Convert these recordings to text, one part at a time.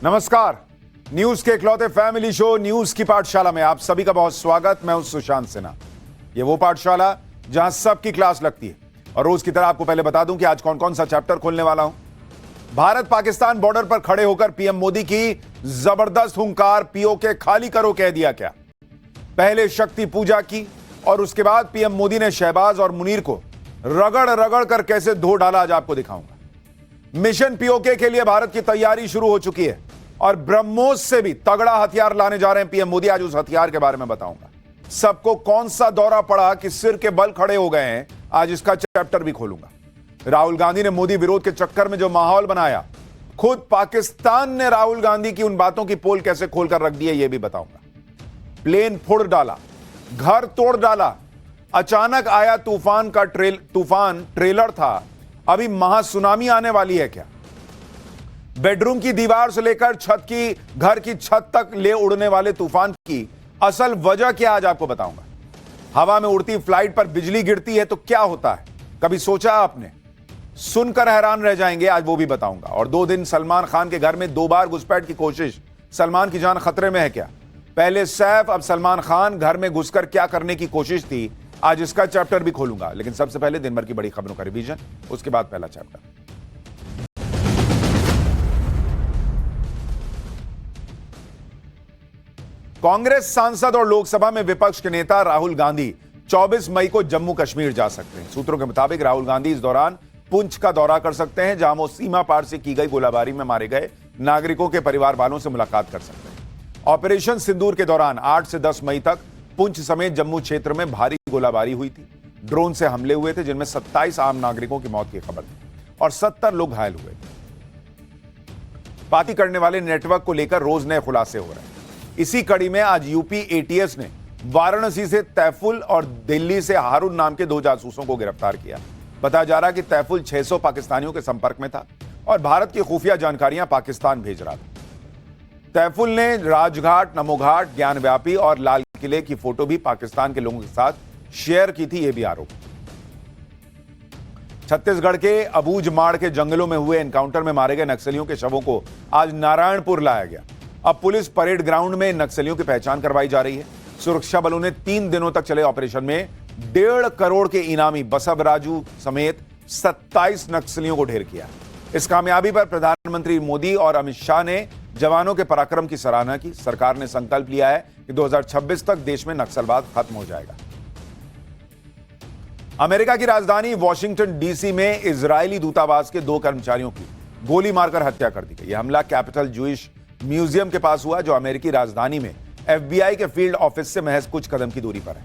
नमस्कार। न्यूज के इकलौते फैमिली शो न्यूज की पाठशाला में आप सभी का बहुत स्वागत। मैं हूं सुशांत सिन्हा। ये वो पाठशाला जहां सबकी क्लास लगती है और रोज की तरह आपको पहले बता दूं कि आज कौन कौन सा चैप्टर खोलने वाला हूं। भारत पाकिस्तान बॉर्डर पर खड़े होकर पीएम मोदी की जबरदस्त हुंकार, पीओके खाली करो कह दिया क्या। पहले शक्ति पूजा की और उसके बाद पीएम मोदी ने शहबाज और मुनीर को रगड़ रगड़ कर कैसे धो डाला, आज आपको दिखाऊंगा। मिशन पीओके के लिए भारत की तैयारी शुरू हो चुकी है और ब्रह्मोस से भी तगड़ा हथियार लाने जा रहे हैं पीएम मोदी। आज उस हथियार के बारे में बताऊंगा। सबको कौन सा दौरा पड़ा कि सिर के बल खड़े हो गए हैं, आज इसका चैप्टर भी खोलूंगा। राहुल गांधी ने मोदी विरोध के चक्कर में जो माहौल बनाया, खुद पाकिस्तान ने राहुल गांधी की उन बातों की पोल कैसे खोलकर रख दी है, यह भी बताऊंगा। प्लेन फोड़ डाला, घर तोड़ डाला, अचानक आया तूफान का ट्रेलर था, अभी महासुनामी आने वाली है क्या। बेडरूम की दीवार से लेकर घर की छत तक ले उड़ने वाले तूफान की असल वजह क्या, आज आपको बताऊंगा। हवा में उड़ती फ्लाइट पर बिजली गिरती है तो क्या होता है, कभी सोचा आपने? सुनकर हैरान रह जाएंगे, आज वो भी बताऊंगा। और 2 दिन सलमान खान के घर में 2 बार घुसपैठ की कोशिश, सलमान की जान खतरे में है क्या? पहले सैफ, अब सलमान खान, घर में घुसकर क्या करने की कोशिश थी, आज इसका चैप्टर भी खोलूंगा। लेकिन सबसे पहले दिन भर की बड़ी खबरों का रिवीजन, उसके बाद पहला चैप्टर। कांग्रेस सांसद और लोकसभा में विपक्ष के नेता राहुल गांधी 24 मई को जम्मू कश्मीर जा सकते हैं। सूत्रों के मुताबिक राहुल गांधी इस दौरान पुंछ का दौरा कर सकते हैं, जहां वो सीमा पार से की गई गोलाबारी में मारे गए नागरिकों के परिवार वालों से मुलाकात कर सकते हैं। ऑपरेशन सिंदूर के दौरान 8 से 10 मई तक पुंछ समेत जम्मू क्षेत्र में भारी गोलाबारी हुई थी। ड्रोन से हमले हुए थे, जिनमें 27 आम नागरिकों की मौत की खबर थी और 70 लोग घायल हुए थे। पार्टी करने वाले नेटवर्क को लेकर रोज नए खुलासे हो रहे हैं। इसी कड़ी में आज यूपी एटीएस ने वाराणसी से तैफुल और दिल्ली से हारून नाम के 2 जासूसों को गिरफ्तार किया। बताया जा रहा है कि तैफुल 600 पाकिस्तानियों के संपर्क में था और भारत की खुफिया जानकारियां पाकिस्तान भेज रहा था। तैफुल ने राजघाट, नमोघाट, ज्ञानव्यापी और लाल किले की फोटो भी पाकिस्तान के लोगों के साथ शेयर की थी, यह भी आरोप। छत्तीसगढ़ के अबूझमाड़ के जंगलों में हुए एनकाउंटर में मारे गए नक्सलियों के शवों को आज नारायणपुर लाया गया। अब पुलिस परेड ग्राउंड में नक्सलियों की पहचान करवाई जा रही है। सुरक्षा बलों ने 3 दिनों तक चले ऑपरेशन में 1.5 करोड़ के इनामी बसवराजू समेत 27 नक्सलियों को ढेर किया। इस कामयाबी पर प्रधानमंत्री मोदी और अमित शाह ने जवानों के पराक्रम की सराहना की। सरकार ने संकल्प लिया है कि 2026 तक देश में नक्सलवाद खत्म हो जाएगा। अमेरिका की राजधानी वॉशिंगटन डीसी में इजरायली दूतावास के 2 कर्मचारियों की गोली मारकर हत्या कर दी गई। यह हमला कैपिटल जूइश म्यूजियम के पास हुआ, जो अमेरिकी राजधानी में एफबीआई के फील्ड ऑफिस से महज कुछ कदम की दूरी पर है।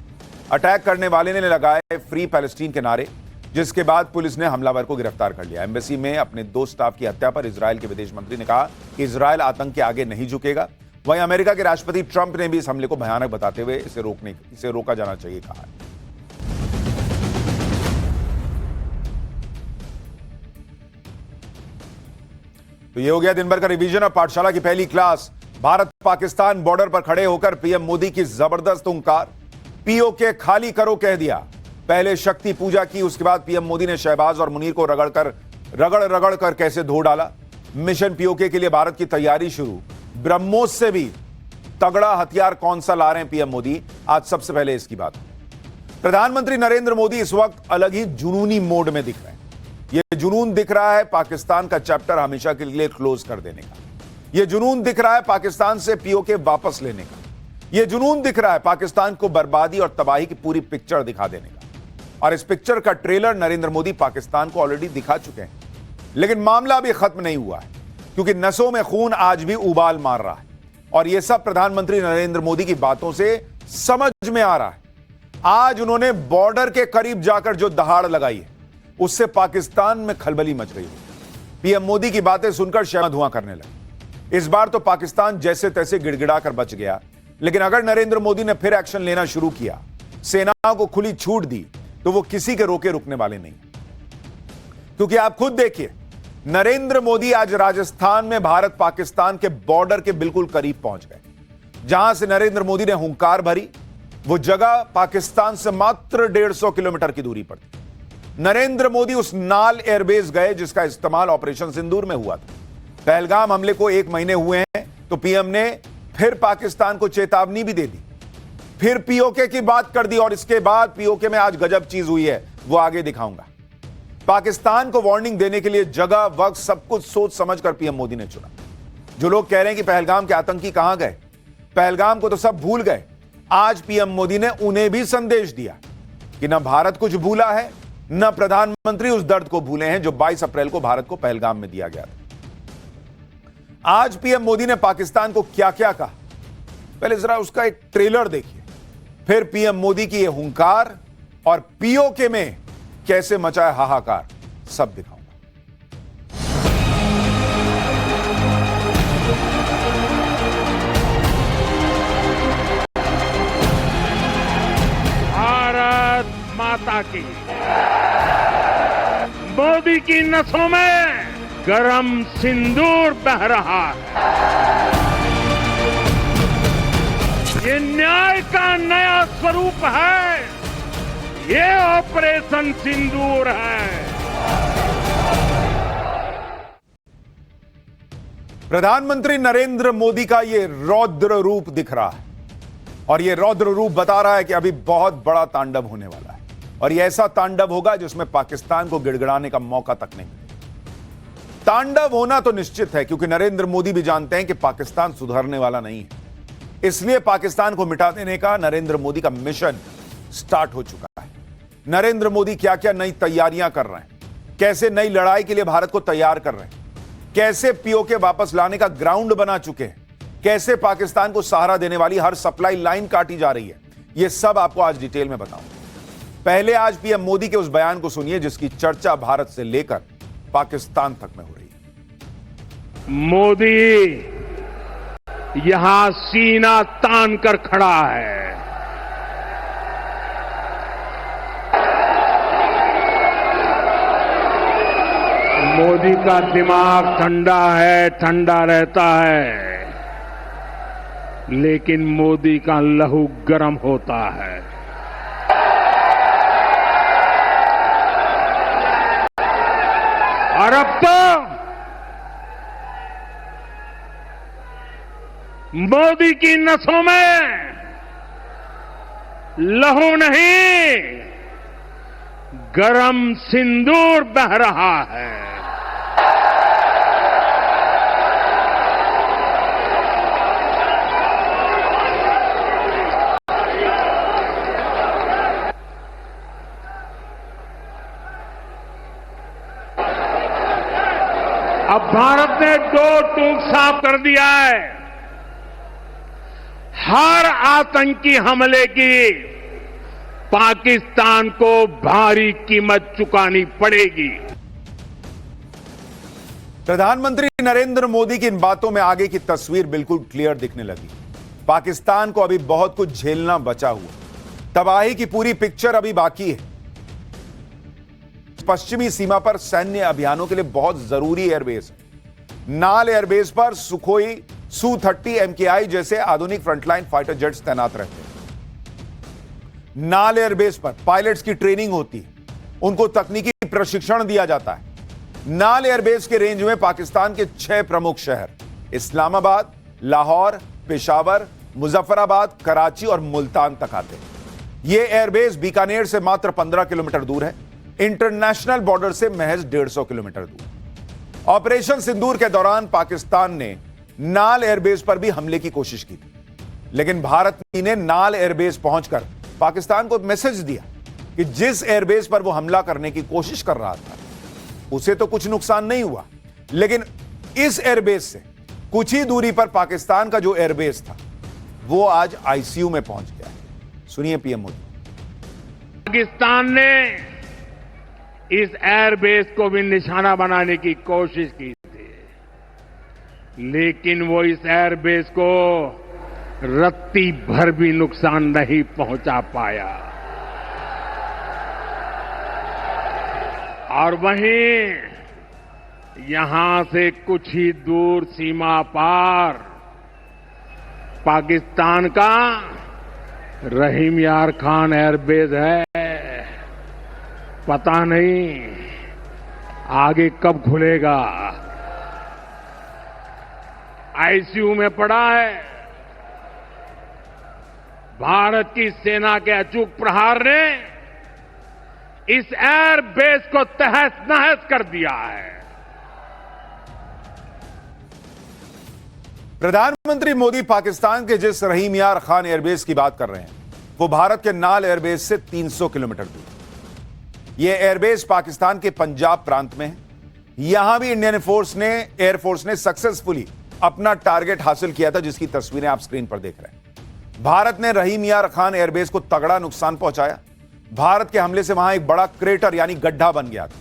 अटैक करने वाले ने लगाए फ्री पैलेस्टीन के नारे, जिसके बाद पुलिस ने हमलावर को गिरफ्तार कर लिया। एम्बेसी में अपने 2 स्टाफ की हत्या पर इजरायल के विदेश मंत्री ने कहा कि इजरायल आतंक के आगे नहीं झुकेगा। वहीं अमेरिका के राष्ट्रपति ट्रंप ने भी इस हमले को भयानक बताते हुए इसे रोका जाना चाहिए कहा। तो ये हो गया दिन भर का रिवीजन। और पाठशाला की पहली क्लास, भारत पाकिस्तान बॉर्डर पर खड़े होकर पीएम मोदी की जबरदस्त हुंकार, पीओके खाली करो कह दिया। पहले शक्ति पूजा की, उसके बाद पीएम मोदी ने शहबाज और मुनीर को रगड़ कर कैसे धो डाला। मिशन पीओके के लिए भारत की तैयारी शुरू, ब्रह्मोस से भी तगड़ा हथियार कौन सा ला रहे हैं पीएम मोदी, आज सबसे पहले इसकी बात। प्रधानमंत्री नरेंद्र मोदी इस वक्त अलग ही जुनूनी मोड में दिख रहे हैं। यह जुनून दिख रहा है पाकिस्तान का चैप्टर हमेशा के लिए क्लोज कर देने का। यह जुनून दिख रहा है पाकिस्तान से पीओके वापस लेने का। यह जुनून दिख रहा है पाकिस्तान को बर्बादी और तबाही की पूरी पिक्चर दिखा देने का। और इस पिक्चर का ट्रेलर नरेंद्र मोदी पाकिस्तान को ऑलरेडी दिखा चुके हैं। लेकिन मामला अभी खत्म नहीं हुआ है, क्योंकि नसों में खून आज भी उबाल मार रहा है। और यह सब प्रधानमंत्री नरेंद्र मोदी की बातों से समझ में आ रहा है। आज उन्होंने बॉर्डर के करीब जाकर जो दहाड़ लगाई है, उससे पाकिस्तान में खलबली मच गई है। पीएम मोदी की बातें सुनकर शर्मा धुआं करने लगे। इस बार तो पाकिस्तान जैसे तैसे गिड़गिड़ाकर बच गया। लेकिन अगर नरेंद्र मोदी ने फिर एक्शन लेना शुरू किया, सेनाओं को खुली छूट दी, तो वो किसी के रोके रुकने वाले नहीं। क्योंकि आप खुद देखिए, नरेंद्र मोदी आज राजस्थान में भारत पाकिस्तान के बॉर्डर के बिल्कुल करीब पहुंच गए। जहां से नरेंद्र मोदी ने हुंकार भरी, वो जगह पाकिस्तान से मात्र 150 किलोमीटर की दूरी पर थी। नरेंद्र मोदी उस नाल एयरबेस गए जिसका इस्तेमाल ऑपरेशन सिंदूर में हुआ था। पहलगाम हमले को 1 महीने हुए हैं तो पीएम ने फिर पाकिस्तान को चेतावनी भी दे दी, फिर पीओके की बात कर दी और इसके बाद पीओके में आज गजब चीज हुई है, वो आगे दिखाऊंगा। पाकिस्तान को वार्निंग देने के लिए जगह, वक्त, सब कुछ सोच समझकर पीएम मोदी ने चुना। जो लोग कह रहे हैं कि पहलगाम के आतंकी कहां गए, पहलगाम को तो सब भूल गए, आज पीएम मोदी ने उन्हें भी संदेश दिया कि न भारत कुछ भूला है, न प्रधानमंत्री उस दर्द को भूले हैं जो 22 अप्रैल को भारत को पहलगाम में दिया गया था। आज पीएम मोदी ने पाकिस्तान को क्या क्या कहा, पहले जरा उसका एक ट्रेलर देखिए, फिर पीएम मोदी की यह हुंकार और पीओके में कैसे मचाया हाहाकार, सब दिखाऊंगा। भारत माता की, मोदी की नसों में गरम सिंदूर बह रहा है। ये न्याय का नया स्वरूप है, ये ऑपरेशन सिंदूर है। प्रधानमंत्री नरेंद्र मोदी का यह रौद्र रूप दिख रहा है और यह रौद्र रूप बता रहा है कि अभी बहुत बड़ा तांडव होने वाला है और यह ऐसा तांडव होगा जिसमें पाकिस्तान को गिड़गिड़ाने का मौका तक नहीं मिलेगा। तांडव होना तो निश्चित है क्योंकि नरेंद्र मोदी भी जानते हैं कि पाकिस्तान सुधरने वाला नहीं है, इसलिए पाकिस्तान को मिटा देने का नरेंद्र मोदी का मिशन स्टार्ट हो चुका है। नरेंद्र मोदी क्या क्या नई तैयारियां कर रहे हैं, कैसे नई लड़ाई के लिए भारत को तैयार कर रहे हैं, कैसे पीओके वापस लाने का ग्राउंड बना चुके हैं, कैसे पाकिस्तान को सहारा देने वाली हर सप्लाई लाइन काटी जा रही है, यह सब आपको आज डिटेल में बताऊंगा। पहले आज पीएम मोदी के उस बयान को सुनिए जिसकी चर्चा भारत से लेकर पाकिस्तान तक में हो रही है। मोदी यहां सीना तान कर खड़ा है। मोदी का दिमाग ठंडा है, ठंडा रहता है, लेकिन मोदी का लहू गर्म होता है। और अब तो मोदी की नसों में लहू नहीं, गरम सिंदूर बह रहा है। अब भारत ने दो टूक साफ कर दिया है, हर आतंकी हमले की पाकिस्तान को भारी कीमत चुकानी पड़ेगी। प्रधानमंत्री नरेंद्र मोदी की इन बातों में आगे की तस्वीर बिल्कुल क्लियर दिखने लगी। पाकिस्तान को अभी बहुत कुछ झेलना बचा हुआ, तबाही की पूरी पिक्चर अभी बाकी है। पश्चिमी सीमा पर सैन्य अभियानों के लिए बहुत जरूरी एयरबेस है। नाल एयरबेस पर सुखोई Su-30 MKI जैसे आधुनिक फ्रंटलाइन फाइटर जेट्स तैनात रहते हैं। नाल एयरबेस पर पायलट्स की ट्रेनिंग होती है, उनको तकनीकी प्रशिक्षण दिया जाता है। नाल एयरबेस के रेंज में पाकिस्तान के 6 प्रमुख शहर इस्लामाबाद, लाहौर, पेशावर, मुजफ्फराबाद, कराची और मुल्तान तक आते हैं। यह एयरबेस बीकानेर से मात्र 15 किलोमीटर दूर है, इंटरनेशनल बॉर्डर से महज 150 किलोमीटर दूर। ऑपरेशन सिंदूर के दौरान पाकिस्तान ने नाल एयरबेस पर भी हमले की कोशिश की थी, लेकिन भारत ने नाल एयरबेस पहुंचकर पाकिस्तान को मैसेज दिया कि जिस एयरबेस पर वो हमला करने की कोशिश कर रहा था उसे तो कुछ नुकसान नहीं हुआ, लेकिन इस एयरबेस से कुछ ही दूरी पर पाकिस्तान का जो एयरबेस था वो आज आईसीयू में पहुंच गया है। सुनिए पीएम मोदी। पाकिस्तान ने इस एयरबेस को भी निशाना बनाने की कोशिश की थी, लेकिन वो इस एयरबेस को रत्ती भर भी नुकसान नहीं पहुंचा पाया। और वहीं यहां से कुछ ही दूर सीमा पार पाकिस्तान का रहीम यार खान एयरबेस है। पता नहीं आगे कब खुलेगा। आईसीयू में पड़ा है। भारत की सेना के अचूक प्रहार ने इस एयर बेस को तहस नहस कर दिया है। प्रधानमंत्री मोदी पाकिस्तान के जिस रहीम यार खान एयरबेस की बात कर रहे हैं वो भारत के नाल एयरबेस से 300 किलोमीटर दूर। यह एयरबेस पाकिस्तान के पंजाब प्रांत में है। यहां भी इंडियन एयरफोर्स ने सक्सेसफुली अपना टारगेट हासिल किया था, जिसकी तस्वीरें आप स्क्रीन पर देख रहे हैं। भारत ने रहीम यार खान एयरबेस को तगड़ा नुकसान पहुंचाया। भारत के हमले से वहां एक बड़ा क्रेटर यानी गड्ढा बन गया था।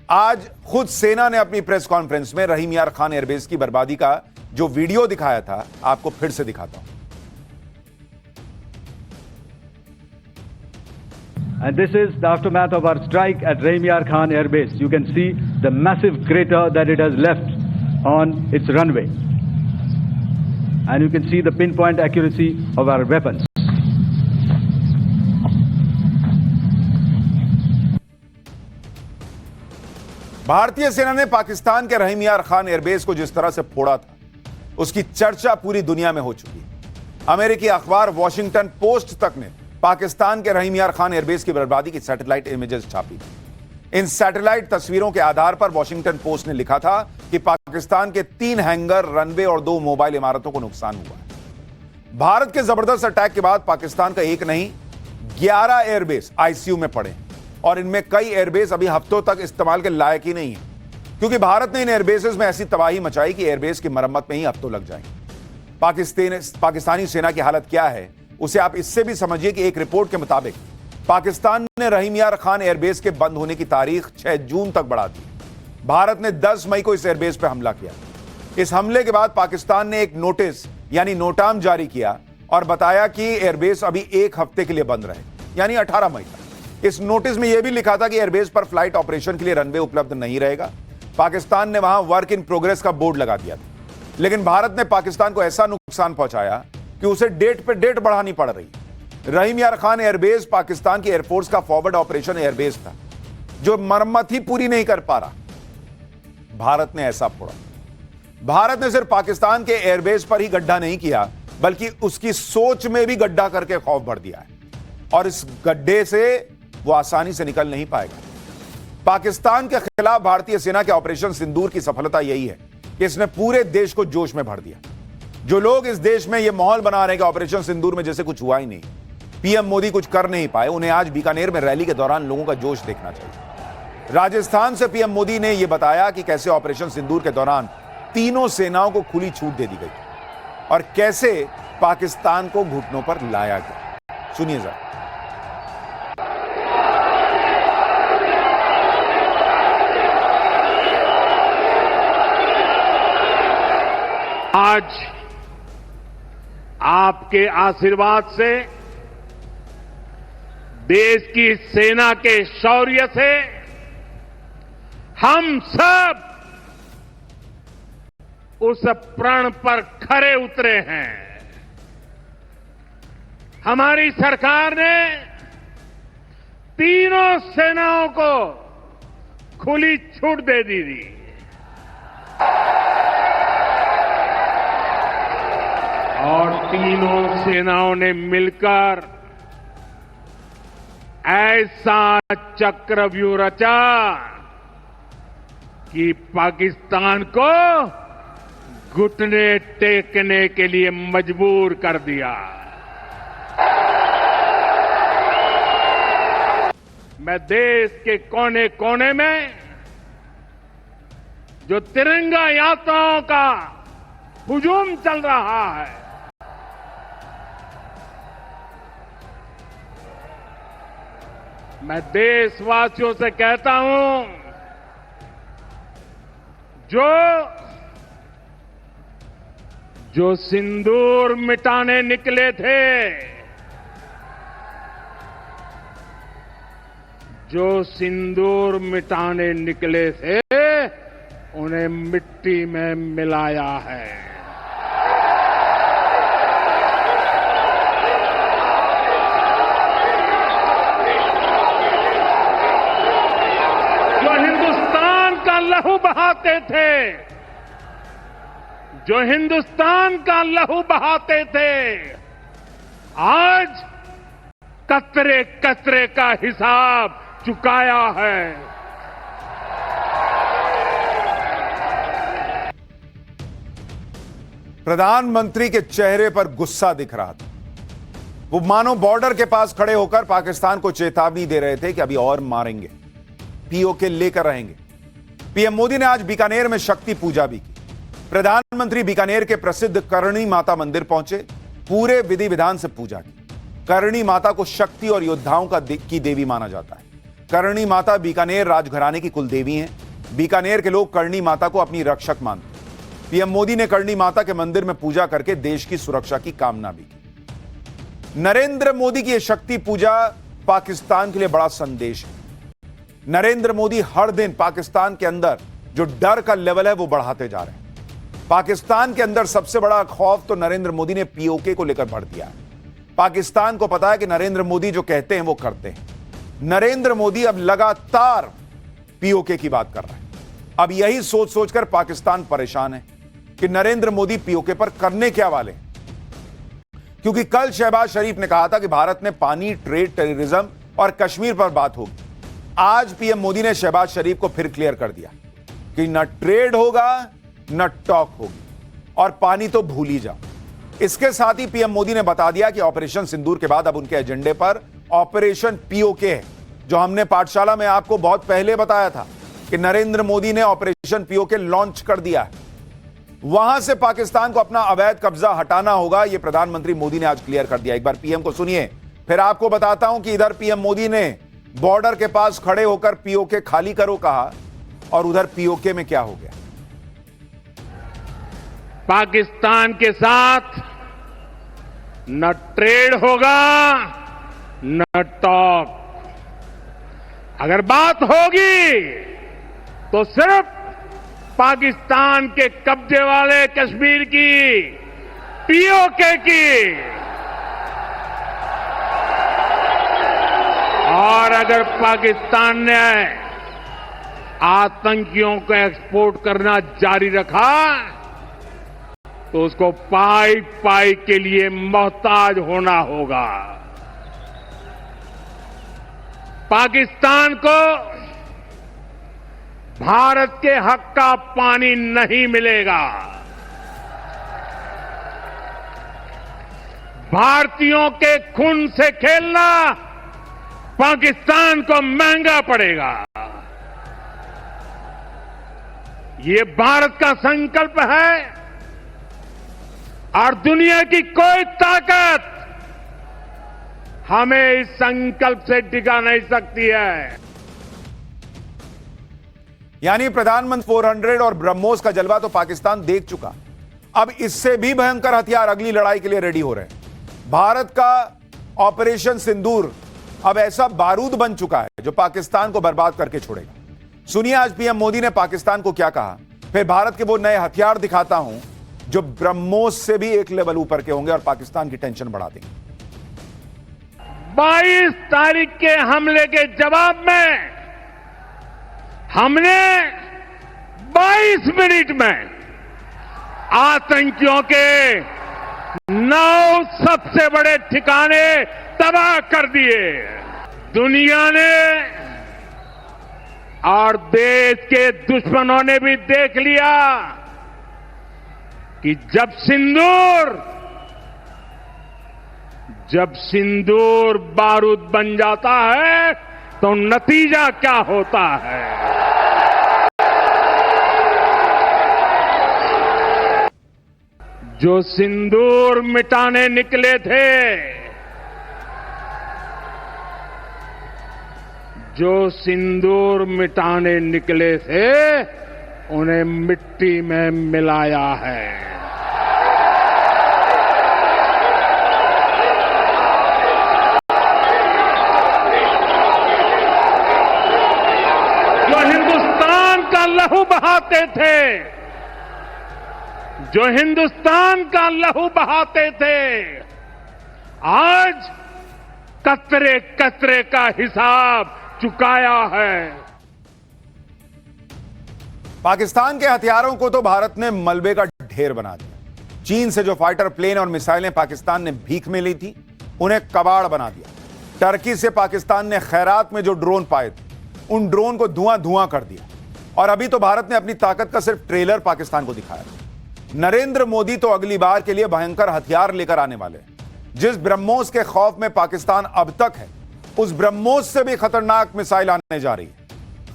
आज खुद सेना ने अपनी प्रेस कॉन्फ्रेंस में रहीम यार खान एयरबेस की बर्बादी का जो वीडियो दिखाया था, आपको फिर से दिखाता हूं। And this is the aftermath of our strike at Rahim Yar Khan Air Base. You can see the massive crater that it has left on its runway. And you can see the pinpoint accuracy of our weapons. भारतीय सेना ने पाकिस्तान के रहीम यार Khan airbase को जिस तरह से फोड़ा था, उसकी चर्चा पूरी दुनिया में हो चुकी है। अमेरिकी अखबार वॉशिंगटन पोस्ट तक ने पाकिस्तान के रहीम यार खान एयरबेस की बर्बादी की सैटेलाइट इमेजेस छापी। इन सैटेलाइट तस्वीरों के आधार पर वॉशिंगटन पोस्ट ने लिखा था कि पाकिस्तान के 3 हैंगर, रनवे और 2 मोबाइल इमारतों को नुकसान हुआ है। भारत के जबरदस्त अटैक के बाद पाकिस्तान का एक नहीं 11 एयरबेस आईसीयू में पड़े और इनमें कई एयरबेस अभी हफ्तों तक इस्तेमाल के लायक ही नहीं है, क्योंकि भारत ने इन एयरबेसेस में ऐसी तबाही मचाई कि एयरबेस की मरम्मत में ही हफ्तों लग जाएंगे। पाकिस्तानी सेना की हालत क्या है उसे आप इससे भी समझिए कि एक रिपोर्ट के मुताबिक पाकिस्तान ने रहीम यार खान एयरबेस के बंद होने की तारीख 6 जून तक बढ़ा दी। भारत ने 10 मई को इस एयरबेस पर हमला किया। इस हमले के बाद पाकिस्तान ने एक नोटिस यानी नोटाम जारी किया और बताया कि एयरबेस अभी 1 हफ्ते के लिए बंद रहे, यानी 18 मई तक। इस नोटिस में यह भी लिखा था कि एयरबेस पर फ्लाइट ऑपरेशन के लिए रनवे उपलब्ध नहीं रहेगा। पाकिस्तान ने वहां वर्क इन प्रोग्रेस का बोर्ड लगा दिया था, लेकिन भारत ने पाकिस्तान को ऐसा नुकसान पहुंचाया कि उसे डेट पे डेट बढ़ानी पड़ रही। रहीम यार खान एयरबेस पाकिस्तान की एयरफोर्स का फॉरवर्ड ऑपरेशन एयरबेस था, जो मरम्मत ही पूरी नहीं कर पा रहा। भारत ने ऐसा फोड़ा। भारत ने सिर्फ पाकिस्तान के एयरबेस पर ही गड्ढा नहीं किया, बल्कि उसकी सोच में भी गड्ढा करके खौफ भर दिया है, और इस गड्ढे से वो आसानी से निकल नहीं पाएगा। पाकिस्तान के खिलाफ भारतीय सेना के ऑपरेशन सिंदूर की सफलता यही है कि इसने पूरे देश को जोश में भर दिया। जो लोग इस देश में यह माहौल बना रहे हैं कि ऑपरेशन सिंदूर में जैसे कुछ हुआ ही नहीं, पीएम मोदी कुछ कर नहीं पाए, उन्हें आज बीकानेर में रैली के दौरान लोगों का जोश देखना चाहिए। राजस्थान से पीएम मोदी ने यह बताया कि कैसे ऑपरेशन सिंदूर के दौरान तीनों सेनाओं को खुली छूट दे दी गई और कैसे पाकिस्तान को घुटनों पर लाया गया। सुनिए जरा। आज आपके आशीर्वाद से, देश की सेना के शौर्य से हम सब उस प्रण पर खरे उतरे हैं। हमारी सरकार ने तीनों सेनाओं को खुली छूट दे दी थी। और तीनों सेनाओं ने मिलकर ऐसा चक्रव्यूह रचा कि पाकिस्तान को घुटने टेकने के लिए मजबूर कर दिया। मैं देश के कोने कोने में जो तिरंगा यात्राओं का हुजूम चल रहा है, मैं देशवासियों से कहता हूं, जो सिंदूर मिटाने निकले थे, जो सिंदूर मिटाने निकले थे, उन्हें मिट्टी में मिलाया है। जो हिंदुस्तान का लहू बहाते थे, जो हिंदुस्तान का लहू बहाते थे, आज कतरे कतरे का हिसाब चुकाया है। प्रधानमंत्री के चेहरे पर गुस्सा दिख रहा था। वो मानो बॉर्डर के पास खड़े होकर पाकिस्तान को चेतावनी दे रहे थे कि अभी और मारेंगे, पीओके लेकर रहेंगे। पीएम मोदी ने आज बीकानेर में शक्ति पूजा भी की। प्रधानमंत्री बीकानेर के प्रसिद्ध करणी माता मंदिर पहुंचे, पूरे विधि विधान से पूजा की। करणी माता को शक्ति और योद्धाओं की देवी माना जाता है। करणी माता बीकानेर राजघराने की कुल देवी हैं। बीकानेर के लोग करणी माता को अपनी रक्षक मानते हैं। पीएम मोदी ने करणी माता के मंदिर में पूजा करके देश की सुरक्षा की कामना भी की। नरेंद्र मोदी की यह शक्ति पूजा पाकिस्तान के लिए बड़ा संदेश है। नरेंद्र मोदी हर दिन पाकिस्तान के अंदर जो डर का लेवल है वो बढ़ाते जा रहे हैं। पाकिस्तान के अंदर सबसे बड़ा खौफ तो नरेंद्र मोदी ने पीओके को लेकर भर दिया है। पाकिस्तान को पता है कि नरेंद्र मोदी जो कहते हैं वो करते हैं। नरेंद्र मोदी अब लगातार पीओके की बात कर रहे हैं। अब यही सोच सोचकर पाकिस्तान परेशान है कि नरेंद्र मोदी पीओके पर करने क्या वाले हैं। क्योंकि कल शहबाज शरीफ ने कहा था कि भारत में पानी, ट्रेड, टेररिज्म और कश्मीर पर बात होगी। आज पीएम मोदी ने शहबाज शरीफ को फिर क्लियर कर दिया कि न ट्रेड होगा न टॉक होगी और पानी तो भूल ही जाओ। इसके साथ ही पीएम मोदी ने बता दिया कि ऑपरेशन सिंदूर के बाद अब उनके एजेंडे पर ऑपरेशन पीओके है, जो हमने पाठशाला में आपको बहुत पहले बताया था कि नरेंद्र मोदी ने ऑपरेशन पीओके लॉन्च कर दिया है। वहां से पाकिस्तान को अपना अवैध कब्जा हटाना होगा, यह प्रधानमंत्री मोदी ने आज क्लियर कर दिया। एक बार पीएम को सुनिए, फिर आपको बताता हूं कि इधर पीएम मोदी ने बॉर्डर के पास खड़े होकर पीओके खाली करो कहा और उधर पीओके में क्या हो गया। पाकिस्तान के साथ न ट्रेड होगा न टॉक। अगर बात होगी तो सिर्फ पाकिस्तान के कब्जे वाले कश्मीर की, पीओके की। और अगर पाकिस्तान ने आतंकियों को एक्सपोर्ट करना जारी रखा तो उसको पाई पाई के लिए मोहताज होना होगा। पाकिस्तान को भारत के हक का पानी नहीं मिलेगा। भारतीयों के खून से खेलना पाकिस्तान को महंगा पड़ेगा। ये भारत का संकल्प है और दुनिया की कोई ताकत हमें इस संकल्प से टिका नहीं सकती है। यानी प्रधानमंत्री 400 और ब्रह्मोस का जलवा तो पाकिस्तान देख चुका। अब इससे भी भयंकर हथियार अगली लड़ाई के लिए रेडी हो रहे हैं। भारत का ऑपरेशन सिंदूर अब ऐसा बारूद बन चुका है जो पाकिस्तान को बर्बाद करके छोड़ेगा। सुनिए आज पीएम मोदी ने पाकिस्तान को क्या कहा, फिर भारत के वो नए हथियार दिखाता हूं जो ब्रह्मोस से भी एक लेवल ऊपर के होंगे और पाकिस्तान की टेंशन बढ़ा देंगे। 22 तारीख के हमले के जवाब में हमने 22 मिनट में आतंकियों के 9 सबसे बड़े ठिकाने तबाह कर दिए। दुनिया ने और देश के दुश्मनों ने भी देख लिया कि जब सिंदूर बारूद बन जाता है तो नतीजा क्या होता है। जो सिंदूर मिटाने निकले थे, उन्हें मिट्टी में मिलाया है। जो हिंदुस्तान का लहू बहाते थे, आज कतरे कतरे का हिसाब चुकाया है। पाकिस्तान के हथियारों को तो भारत ने मलबे का ढेर ढेर बना दिया। चीन से जो फाइटर प्लेन और मिसाइलें पाकिस्तान ने भीख में ली थी, उन्हें कबाड़ बना दिया। टर्की से पाकिस्तान ने खैरात में जो ड्रोन पाए थे, उन ड्रोन को धुआं कर दिया। और अभी तो भारत ने अपनी ताकत का सिर्फ ट्रेलर पाकिस्तान को दिखाया। नरेंद्र मोदी तो अगली बार के लिए भयंकर हथियार लेकर आने वाले हैं। जिस ब्रह्मोस के खौफ में पाकिस्तान अब तक है, उस ब्रह्मोस से भी खतरनाक मिसाइल आने जा रही है।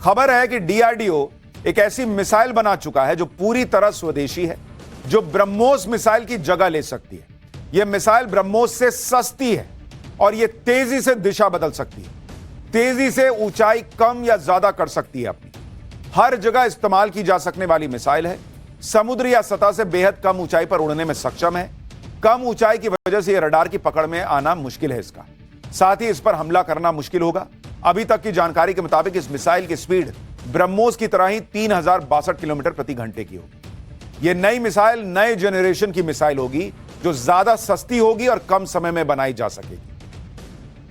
खबर है कि डीआरडीओ एक ऐसी मिसाइल बना चुका है जो पूरी तरह स्वदेशी है, जो ब्रह्मोस मिसाइल की जगह ले सकती है। यह मिसाइल ब्रह्मोस से सस्ती है और यह तेजी से दिशा बदल सकती है, तेजी से ऊंचाई कम या ज्यादा कर सकती है। अपनी हर जगह इस्तेमाल की जा सकने वाली मिसाइल है। समुद्र या सतह से बेहद कम ऊंचाई पर उड़ने में सक्षम है। कम ऊंचाई की वजह से यह रडार की पकड़ में आना मुश्किल है इसका, साथ ही इस पर हमला करना मुश्किल होगा। अभी तक की जानकारी के मुताबिक इस मिसाइल की स्पीड ब्रह्मोस की तरह ही 3062 किलोमीटर प्रति घंटे की होगी। यह नई मिसाइल नए जनरेशन की मिसाइल होगी जो ज्यादा सस्ती होगी और कम समय में बनाई जा सकेगी।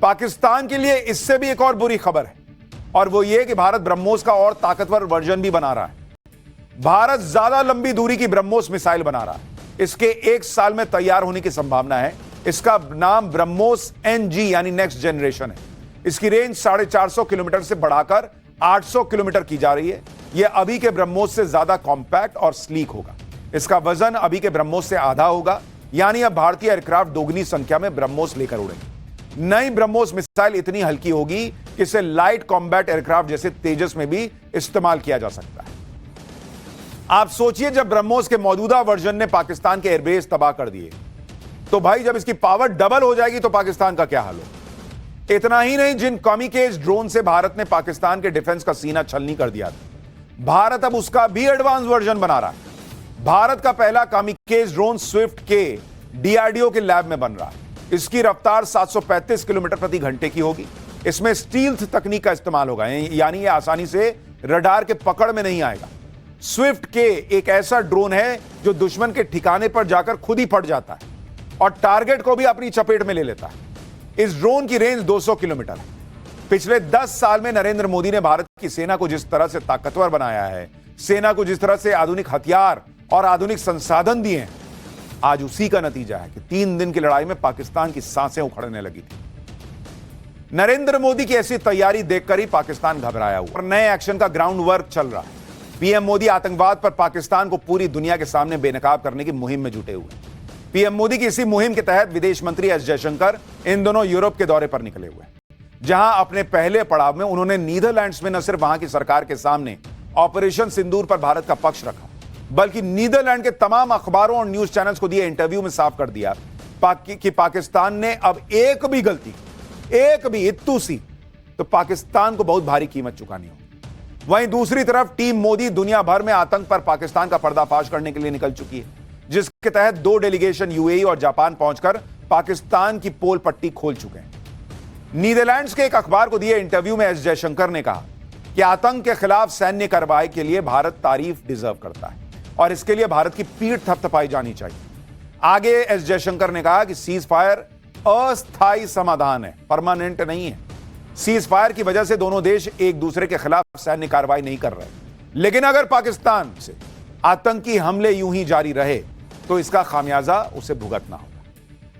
पाकिस्तान के लिए इससे भी एक और बुरी खबर है, और वो ये कि भारत ब्रह्मोस का और ताकतवर वर्जन भी बना रहा है। भारत ज्यादा लंबी दूरी की ब्रह्मोस मिसाइल बना रहा है। इसके 1 साल में तैयार होने की संभावना है। इसका नाम ब्रह्मोस एनजी यानी नेक्स्ट जनरेशन है। इसकी रेंज 450 किलोमीटर से बढ़ाकर 800 किलोमीटर की जा रही है। यह अभी के ब्रह्मोस से ज्यादा कॉम्पैक्ट और स्लीक होगा। इसका वजन अभी के ब्रह्मोस से आधा होगा, यानी अब भारतीय एयरक्राफ्ट दोगुनी संख्या में ब्रह्मोस लेकर उड़ेंगे। नई ब्रह्मोस मिसाइल इतनी हल्की होगी कि इसे लाइट कॉम्बैट एयरक्राफ्ट जैसे तेजस में भी इस्तेमाल किया जा सकता है। आप सोचिए, जब ब्रह्मोस के मौजूदा वर्जन ने पाकिस्तान के एयरबेस तबाह कर दिए, तो भाई जब इसकी पावर डबल हो जाएगी तो पाकिस्तान का क्या हाल हो। इतना ही नहीं, जिन कामिकेज ड्रोन से भारत ने पाकिस्तान के डिफेंस का सीना छलनी कर दिया था, भारत अब उसका भी एडवांस वर्जन बना रहा है। भारत का पहला कामिकेज ड्रोन स्विफ्ट के डीआरडीओ के लैब में बन रहा है। इसकी रफ्तार 735 किलोमीटर प्रति घंटे की होगी। इसमें स्टील्थ तकनीक का इस्तेमाल होगा, यानी यह आसानी से रडार के पकड़ में नहीं आएगा। स्विफ्ट के एक ऐसा ड्रोन है जो दुश्मन के ठिकाने पर जाकर खुद ही फट जाता है और टारगेट को भी अपनी चपेट में ले लेता है। इस ड्रोन की रेंज 200 किलोमीटर है। पिछले 10 साल में नरेंद्र मोदी ने भारत की सेना को जिस तरह से ताकतवर बनाया है, सेना को जिस तरह से आधुनिक हथियार और आधुनिक संसाधन दिए हैं, आज उसी का नतीजा है कि 3 दिन की लड़ाई में पाकिस्तान की सांसें उखड़ने लगी थी। नरेंद्र मोदी की ऐसी तैयारी देखकर ही पाकिस्तान घबराया हुआ और नए एक्शन का ग्राउंड वर्क चल रहा है। पीएम मोदी आतंकवाद पर पाकिस्तान को पूरी दुनिया के सामने बेनकाब करने की मुहिम में जुटे हुए हैं। पीएम मोदी की इसी मुहिम के तहत विदेश मंत्री एस जयशंकर इन दोनों यूरोप के दौरे पर निकले हुए हैं, जहां अपने पहले पड़ाव में उन्होंने नीदरलैंड्स में न सिर्फ वहां की सरकार के सामने ऑपरेशन सिंदूर पर भारत का पक्ष रखा, बल्कि नीदरलैंड के तमाम अखबारों और न्यूज चैनल्स को दिए इंटरव्यू में साफ कर दिया कि पाकिस्तान ने अब एक भी गलती, एक भी इत्तू सी, तो पाकिस्तान को बहुत भारी कीमत चुकानी होगी। वहीं दूसरी तरफ टीम मोदी दुनिया भर में आतंक पर पाकिस्तान का पर्दाफाश करने के लिए निकल चुकी है, जिसके तहत 2 डेलीगेशन यूएई और जापान पहुंचकर पाकिस्तान की पोल पट्टी खोल चुके हैं। नीदरलैंड्स के एक अखबार को दिए इंटरव्यू में एस जयशंकर ने कहा कि आतंक के खिलाफ सैन्य कार्रवाई के लिए भारत तारीफ डिजर्व करता है और इसके लिए भारत की पीठ थपथपाई जानी चाहिए। आगे एस जयशंकर ने कहा कि सीज फायर अस्थायी समाधान है, परमानेंट नहीं है। सीज फायर की वजह से दोनों देश एक दूसरे के खिलाफ सैन्य कार्रवाई नहीं कर रहे, लेकिन अगर पाकिस्तान से आतंकी हमले यूं ही जारी रहे तो इसका खामियाजा उसे भुगतना होगा।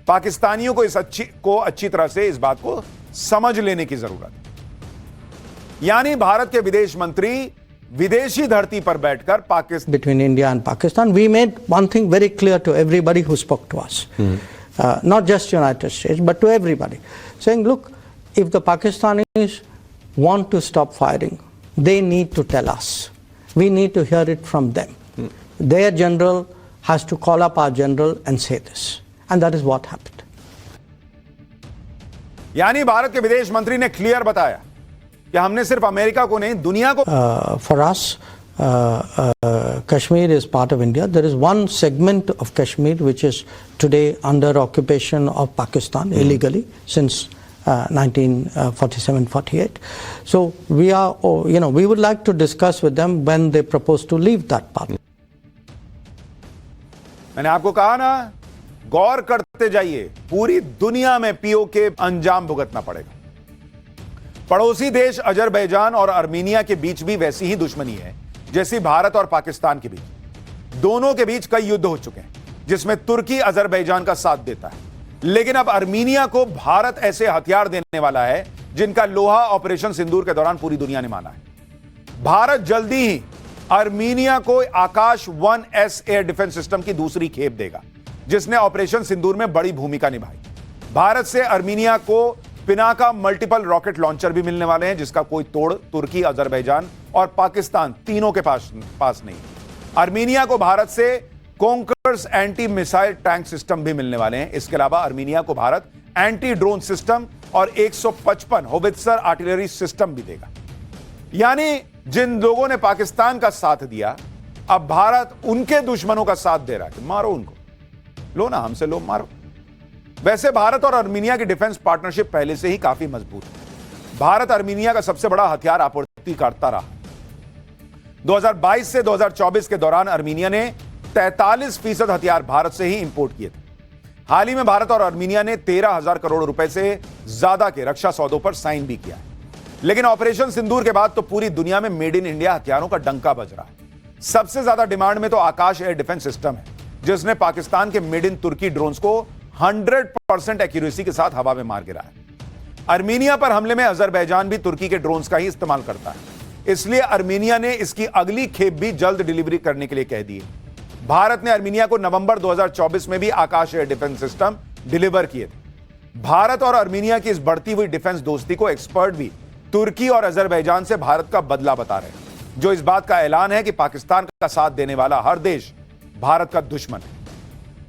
पाकिस्तानियों को अच्छी तरह से इस बात को समझ लेने की जरूरत है। यानी भारत के विदेश मंत्री विदेशी धरती पर बैठकर Pakistan between India and Pakistan, we made one thing very clear to everybody who spoke to us, not just United States, but to everybody, saying, look, if the Pakistanis want to stop firing, they need to tell us. We need to hear it from them. Their general has to call up our general and say this. And that is what happened. यानी भारत के विदेश मंत्री ने clear बताया कि हमने सिर्फ America को नहीं, दुनिया को For us, Kashmir is part of India. There is one segment of Kashmir which is today under occupation of Pakistan illegally since 1947-48. So we are, we would like to discuss with them when they propose to leave that part. मैंने आपको कहा ना, गौर करते जाइए, पूरी दुनिया में PoK अंजाम भुगतना पड़ेगा। पड़ोसी देश अजरबैजान और आर्मीनिया के बीच भी वैसी ही दुश्मनी है जैसी भारत और पाकिस्तान के बीच। दोनों के बीच कई युद्ध हो चुके हैं जिसमें तुर्की अजरबैजान का साथ देता है, लेकिन अब अर्मीनिया को भारत ऐसे हथियार देने वाला है जिनका लोहा ऑपरेशन सिंदूर के दौरान पूरी दुनिया ने माना है। भारत जल्दी ही अर्मीनिया को आकाश 1S एयर डिफेंस सिस्टम की दूसरी खेप देगा, जिसने ऑपरेशन सिंदूर में बड़ी भूमिका निभाई। भारत से अर्मीनिया को पिनाका मल्टीपल रॉकेट लॉन्चर भी मिलने वाले हैं, जिसका कोई तोड़ तुर्की, अजरबैजान और पाकिस्तान तीनों के पास नहीं। अर्मीनिया को भारत से conquers anti missile tank system भी मिलने वाले हैं। इसके अलावा अर्मीनिया को भारत एंटी ड्रोन सिस्टम और 155 होवित्जर आर्टिलरी सिस्टम भी देगा। यानी जिन लोगों ने पाकिस्तान का साथ दिया, अब भारत उनके दुश्मनों का साथ दे रहा है कि मारो उनको, लो ना हमसे लो, मारो। वैसे भारत और अर्मीनिया की डिफेंस पार्टनरशिप पहले से ही काफी मजबूत है। भारत अर्मीनिया का सबसे बड़ा हथियार आपूर्तिकर्ता रहा। 2022 से 2024 के दौरान अर्मीनिया ने 43% हथियार भारत से ही इंपोर्ट किए थे। हाल ही में भारत और अर्मीनिया ने 13,000 करोड़ रुपए से ज्यादा के रक्षा सौदों पर साइन भी किया है। लेकिन ऑपरेशन सिंदूर के बाद तो पूरी दुनिया में मेड इन इंडिया हथियारों का डंका बज रहा है। सबसे ज्यादा डिमांड में तो आकाश एयर डिफेंस सिस्टम है, जिसने पाकिस्तान के मेड इन तुर्की ड्रोन्स को 100% एक्यूरेसी के साथ हवा में मार गिरा है। अर्मीनिया पर हमले में अजरबैजान भी तुर्की के ड्रोन्स का ही इस्तेमाल करता है, इसलिए अर्मीनिया ने इसकी अगली खेप भी जल्द डिलीवरी करने के लिए कह दी है। भारत ने अर्मीनिया को नवंबर 2024 में भी आकाश एयर डिफेंस सिस्टम डिलीवर किए थे। भारत और अर्मीनिया की इस बढ़ती हुई डिफेंस दोस्ती को एक्सपर्ट भी तुर्की और अजरबैजान से भारत का बदला बता रहे हैं, जो इस बात का ऐलान है कि पाकिस्तान का साथ देने वाला हर देश भारत का दुश्मन है।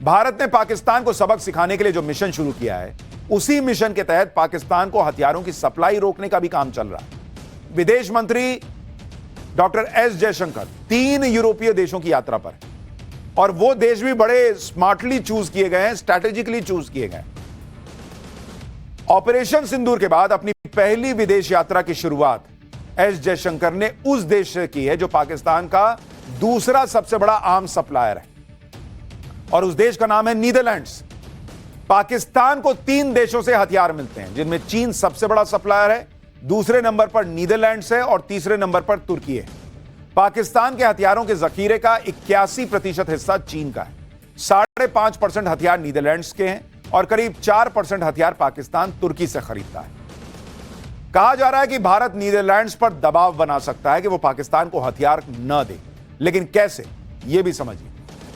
भारत ने पाकिस्तान को सबक सिखाने के लिए जो मिशन शुरू किया है, उसी मिशन के तहत पाकिस्तान को हथियारों की सप्लाई रोकने का भी काम चल रहा है। विदेश मंत्री डॉक्टर एस जयशंकर 3 यूरोपीय देशों की यात्रा पर है, और वो देश भी बड़े स्मार्टली चूज किए गए हैं, स्ट्रैटेजिकली चूज किए गए। ऑपरेशन सिंदूर के बाद अपनी पहली विदेश यात्रा की शुरुआत एस जयशंकर ने उस देश से की है जो पाकिस्तान का दूसरा सबसे बड़ा आर्म्स सप्लायर है, और उस देश का नाम है नीदरलैंड्स। पाकिस्तान को 3 देशों से हथियार मिलते हैं, जिनमें चीन सबसे बड़ा सप्लायर है, दूसरे नंबर पर नीदरलैंड्स है और तीसरे नंबर पर तुर्की है। पाकिस्तान के हथियारों के जखीरे का 81% हिस्सा चीन का है, 5.5% हथियार नीदरलैंड्स के हैं और करीब 4% हथियार पाकिस्तान तुर्की से खरीदता है। कहा जा रहा है कि भारत नीदरलैंड्स पर दबाव बना सकता है कि वो पाकिस्तान को हथियार न दे, लेकिन कैसे, यह भी समझिए।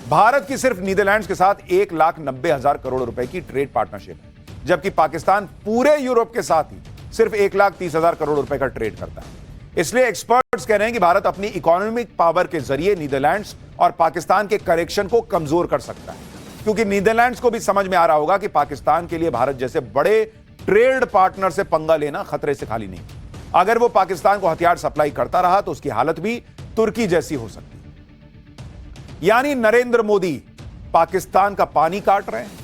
भारत की सिर्फ नीदरलैंड्स के साथ 1,90,000 करोड़ रुपए की ट्रेड पार्टनरशिप है, जबकि पाकिस्तान पूरे यूरोप के साथ ही सिर्फ 1,30,000 करोड़ रुपए का ट्रेड करता है। इसलिए एक्सपर्ट्स कह रहे हैं कि भारत अपनी इकोनॉमिक पावर के जरिए नीदरलैंड्स और पाकिस्तान के कनेक्शन को कमजोर कर सकता है, क्योंकि नीदरलैंड्स को भी समझ में आ रहा होगा कि पाकिस्तान के लिए भारत जैसे बड़े ट्रेड पार्टनर से पंगा लेना खतरे से खाली नहीं। अगर वो पाकिस्तान को हथियार सप्लाई करता रहा तो उसकी हालत भी तुर्की जैसी हो सकती है। यानी नरेंद्र मोदी पाकिस्तान का पानी काट रहे हैं,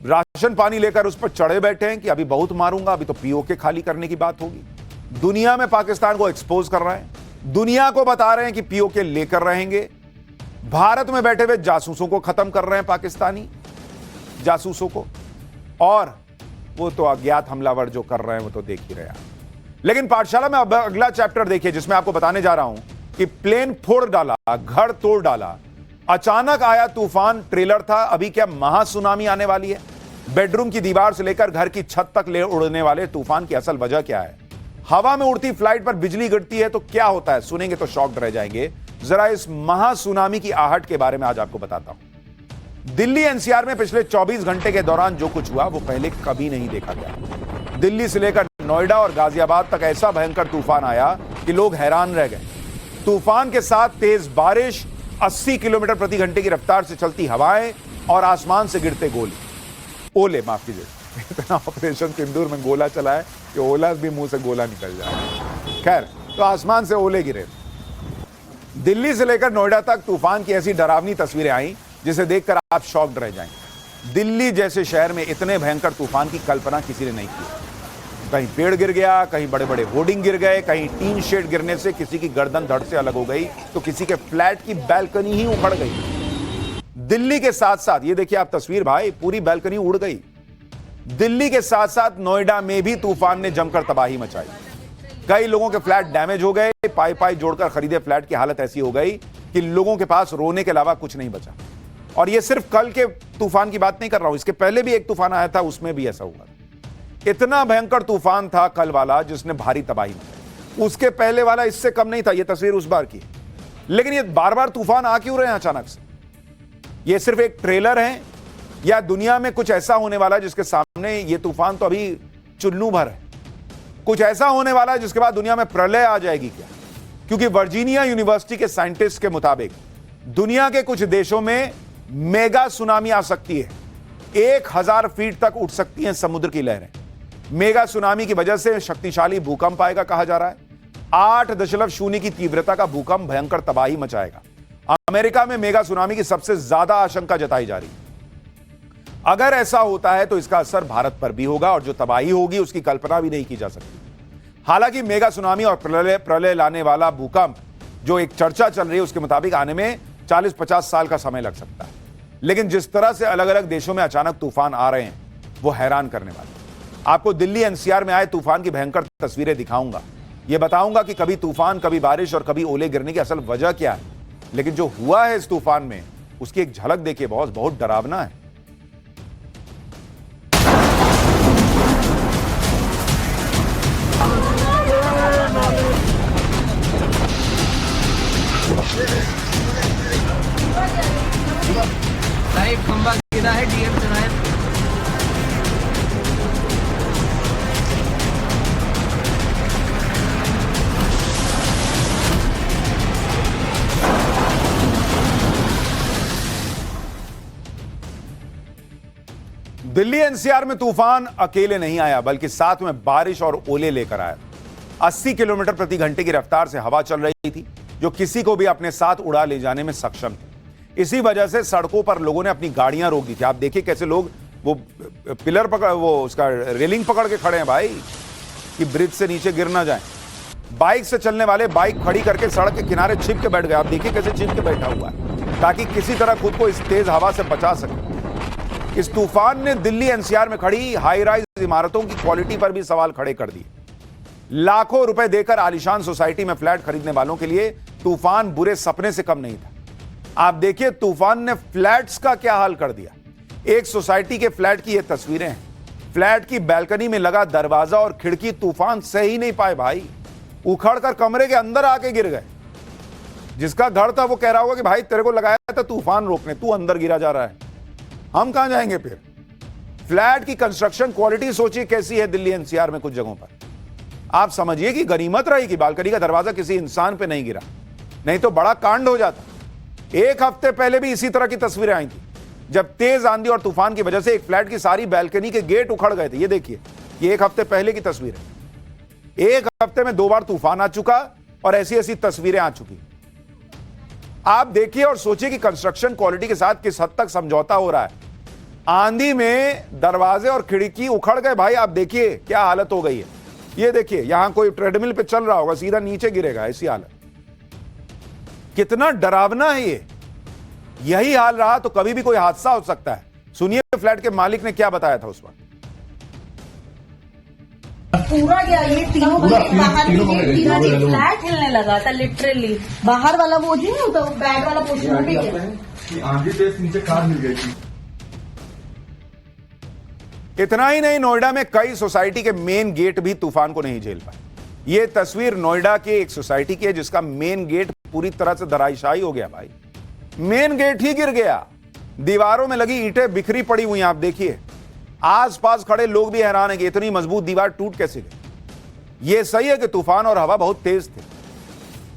राशन पानी लेकर उस पर चढ़े बैठे हैं कि अभी बहुत मारूंगा, अभी तो पीओके खाली करने की बात होगी। दुनिया में पाकिस्तान को एक्सपोज कर रहे हैं, दुनिया को बता रहे हैं कि पीओके लेकर रहेंगे। भारत में बैठे हुए जासूसों को खत्म कर रहे हैं, पाकिस्तानी जासूसों को, और वो तो अज्ञात हमलावर जो कर रहे हैं वो तो देख ही रहे हैं। लेकिन पाठशाला में अब अगला चैप्टर देखिए, जिसमें आपको बताने जा रहा हूं कि प्लेन फोड़ डाला, घर तोड़ डाला, अचानक आया तूफान, ट्रेलर था, अभी क्या महासुनामी आने वाली है। बेडरूम की दीवार से लेकर घर की छत तक ले उड़ने वाले तूफान की असल वजह क्या है, हवा में उड़ती फ्लाइट पर बिजली गिरती है तो क्या होता है, सुनेंगे तो शॉक्ड रह जाएंगे। जरा इस महासुनामी की आहट के बारे में आज आपको बताता हूं। दिल्ली एनसीआर में पिछले 24 घंटे के दौरान जो कुछ हुआ वो पहले कभी नहीं देखा गया। दिल्ली से लेकर नोएडा और गाजियाबाद तक ऐसा भयंकर तूफान आया कि लोग हैरान रह गए। तूफान के साथ तेज बारिश, 80 किलोमीटर प्रति घंटे की रफ्तार से चलती हवाएं और आसमान से गिरते ओले, माफ कीजिए, इतना ऑपरेशन सिंदूर में गोला चला है कि ओला भी मुंह से गोला निकल जाए। खैर, तो आसमान से ओले गिरे। दिल्ली से लेकर नोएडा तक तूफान की ऐसी डरावनी तस्वीरें आई जिसे देखकर आप शॉक्ड रह जाएंगे। दिल्ली जैसे शहर में इतने भयंकर तूफान की कल्पना किसी ने नहीं की। कहीं पेड़ गिर गया, कहीं बड़े बड़े होर्डिंग गिर गए, कहीं टीन शेड गिरने से किसी की गर्दन धड़ से अलग हो गई, तो किसी के फ्लैट की बैल्कनी ही उखड़ गई। दिल्ली के साथ साथ, ये देखिए आप तस्वीर भाई, पूरी बैल्कनी उड़ गई। दिल्ली के साथ साथ नोएडा में भी तूफान ने जमकर तबाही मचाई। कई लोगों के फ्लैट डैमेज हो गए, पाई जोड़कर खरीदे फ्लैट की हालत ऐसी हो गई कि लोगों के पास रोने के अलावा कुछ नहीं बचा। और ये सिर्फ कल के तूफान की बात नहीं कर रहा हूं, इसके पहले भी एक तूफान आया था, उसमें भी ऐसा हुआ। इतना भयंकर तूफान था कल वाला जिसने भारी तबाही मचाई। उसके पहले वाला इससे कम नहीं था। यह तस्वीर उस बार की, लेकिन ये बार बार तूफान आ क्यों रहे हैं अचानक से? ये सिर्फ एक ट्रेलर है या दुनिया में कुछ ऐसा होने वाला है जिसके सामने ये तूफान तो अभी चुन्नू भर है? कुछ ऐसा होने वाला है जिसके बाद दुनिया में प्रलय आ जाएगी क्या? क्योंकि वर्जीनिया यूनिवर्सिटी के साइंटिस्ट के मुताबिक दुनिया के कुछ देशों में मेगा सुनामी आ सकती है। 1000 फीट तक उठ सकती हैं समुद्र की लहरें। मेगा सुनामी की वजह से शक्तिशाली भूकंप आएगा कहा जा रहा है। 8.0 की तीव्रता का भूकंप भयंकर तबाही मचाएगा। अमेरिका में मेगा सुनामी की सबसे ज्यादा आशंका जताई जा रही है। अगर ऐसा होता है तो इसका असर भारत पर भी होगा और जो तबाही होगी उसकी कल्पना भी नहीं की जा सकती। हालांकि मेगा सुनामी और प्रलय लाने वाला भूकंप जो एक चर्चा चल रही है उसके मुताबिक आने में 40-50 साल का समय लग सकता है। लेकिन जिस तरह से अलग अलग देशों में अचानक तूफान आ रहे हैं वो हैरान करने वाले। आपको दिल्ली एनसीआर में आए तूफान की भयंकर तस्वीरें दिखाऊंगा। ये बताऊंगा कि कभी तूफान, कभी बारिश और कभी ओले गिरने की असल वजह क्या है। लेकिन जो हुआ है इस तूफान में उसकी एक झलक देखिए, बहुत डरावना है। एक खंबा गिरा है, डीएम चला है। दिल्ली एनसीआर में तूफान अकेले नहीं आया बल्कि साथ में बारिश और ओले लेकर आया। 80 किलोमीटर प्रति घंटे की रफ्तार से हवा चल रही थी जो किसी को भी अपने साथ उड़ा ले जाने में सक्षम थी। इसी वजह से सड़कों पर लोगों ने अपनी गाड़ियां रोक दी थी। आप देखिए कैसे लोग वो पिलर पकड़, वो उसका रेलिंग पकड़ के खड़े हैं भाई कि ब्रिज से नीचे गिर ना जाए। बाइक से चलने वाले बाइक खड़ी करके सड़क के किनारे छिप के बैठ गए। आप देखिए कैसे छिप के बैठा हुआ है ताकि किसी तरह खुद को इस तेज हवा से बचा सके। इस तूफान ने दिल्ली एनसीआर में खड़ी हाई राइज इमारतों की क्वालिटी पर भी सवाल खड़े कर दिए। लाखों रुपए देकर आलीशान सोसाइटी में फ्लैट खरीदने वालों के लिए तूफान बुरे सपने से कम नहीं था। आप देखिए तूफान ने फ्लैट्स का क्या हाल कर दिया। एक सोसाइटी के फ्लैट की ये तस्वीरें हैं। फ्लैट की बैल्कनी में लगा दरवाजा और खिड़की तूफान सह ही नहीं पाए भाई, उखड़कर कमरे के अंदर आके गिर गए। जिसका घर था वो कह रहा होगा कि भाई तेरे को लगाया था तूफान रोकने, तू अंदर गिरा जा रहा है, हम कहां जाएंगे फिर। फ्लैट की कंस्ट्रक्शन क्वालिटी सोचिए कैसी है दिल्ली एनसीआर में कुछ जगहों पर। आप समझिए कि गनीमत रही कि बालकनी का दरवाजा किसी इंसान पे नहीं गिरा, नहीं तो बड़ा कांड हो जाता। एक हफ्ते पहले भी इसी तरह की तस्वीरें आई थी जब तेज आंधी और तूफान की वजह से एक फ्लैट की सारी बैल्कनी के गेट उखड़ गए थे। ये देखिए, ये एक हफ्ते पहले की तस्वीर है। एक हफ्ते में 2 बार तूफान आ चुका और ऐसी ऐसी तस्वीरें आ चुकी। आप देखिए और सोचिए कि कंस्ट्रक्शन क्वालिटी के साथ किस हद तक समझौता हो रहा है। आंधी में दरवाजे और खिड़की उखड़ गए भाई। आप देखिए क्या हालत हो गई है। ये देखिए, यहां कोई ट्रेडमिल पे चल रहा होगा, सीधा नीचे गिरेगा, ऐसी हालत। कितना डरावना है ये। यही हाल रहा तो कभी भी कोई हादसा हो सकता है। सुनिए फ्लैट के मालिक ने क्या बताया था उस वक्त। पूरा गया, ये तीनों बाहर फ्लैट हिलने लगा था लिटरली। बाहर वाला वो जी नहीं होता, वो बैग वाला पोर्शन हो गया। आंधी तेज नीचे कार मिल गई थी। इतना ही नहीं, नोएडा में कई सोसाइटी के मेन गेट भी तूफान को नहीं झेल पाए। यह तस्वीर नोएडा के एक सोसाइटी की है जिसका मेन गेट पूरी तरह से धराशायी हो गया भाई। मेन गेट ही गिर गया, दीवारों में लगी ईंटें बिखरी पड़ी हुई हैं। आप देखिए, आसपास खड़े लोग भी हैरान हैं कि इतनी मजबूत दीवार टूट कैसे गई। यह सही है कि तूफान और हवा बहुत तेज थे,